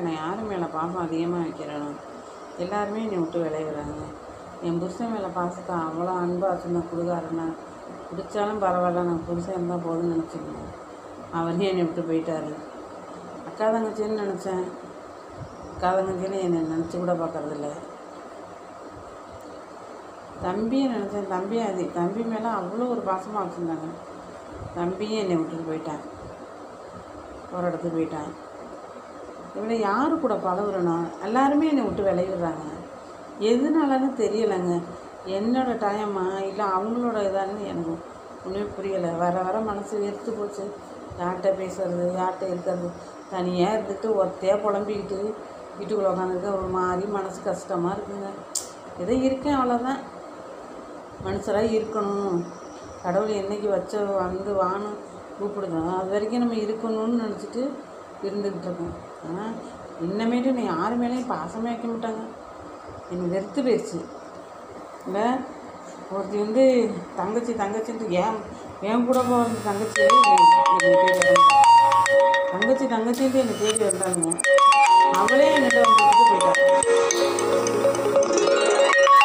என்னை யார் மேலே பாசம் அதிகமாக வைக்கிறேனோ எல்லாருமே என்னை விட்டு விளையிறாங்க. என் புருஷன் மேலே பாசத்தை அவ்வளோ அன்பாக சொன்ன கொடுக்காருன்னா பிடிச்சாலும் பரவாயில்ல, நான் புருஷன் இருந்தால் போதும்னு நினச்சிக்கணும். அவனே என்னை விட்டு போயிட்டாரு. அக்கா தங்கச்சின்னு நினச்சேன், அக்கா தங்கச்சின்னு என்னை நினச்சி கூட பார்க்கறதில்ல. தம்பியை நினச்சேன், தம்பி மேலே அவ்வளோ ஒரு பாசமாக வச்சுருந்தாங்க. தம்பியும் என்னை விட்டுட்டு போயிட்டான், ஒரு இடத்துக்கு போயிட்டான். இவனை யாரு கூட பழகுறனோ எல்லாருமே என்னை விட்டு விளையிடுறாங்க. எதுனாலன்னு தெரியலைங்க. என்னோடய டைமா இல்லை அவங்களோட இதான்னு எனக்கு ஒன்றுமே புரியலை. வர மனசு வெறுத்து போச்சு. யார்கிட்ட பேசுறது, யார்கிட்ட இருக்கிறது, தனியாக இருந்துட்டு ஒத்தையாக புலம்பிக்கிட்டு வீட்டுக்குள்ளே உட்காந்துருக்க ஒரு மாதிரி மனசு கஷ்டமாக இருக்குங்க. ஏதோ இருக்கேன், அவ்வளோதான். மனுஷராக இருக்கணும், கடவுள் என்றைக்கு வந்து வான்னு கூப்பிடுதோம் அது வரைக்கும் நம்ம இருக்கணும்னு நினச்சிட்டு இருந்துக்கிட்டு இருக்கோம். ஆனால் இன்னமேட்டு நான் யார் மேலேயும் பாசமே வைக்க மாட்டாங்க. எனக்கு வெறுத்து போயிடுச்சு. இல்லை ஒருத்தி தங்கச்சின்ட்டு ஏன் கூட போகிற தங்கச்சின்ட்டு என்னை தேடி வந்தாங்க.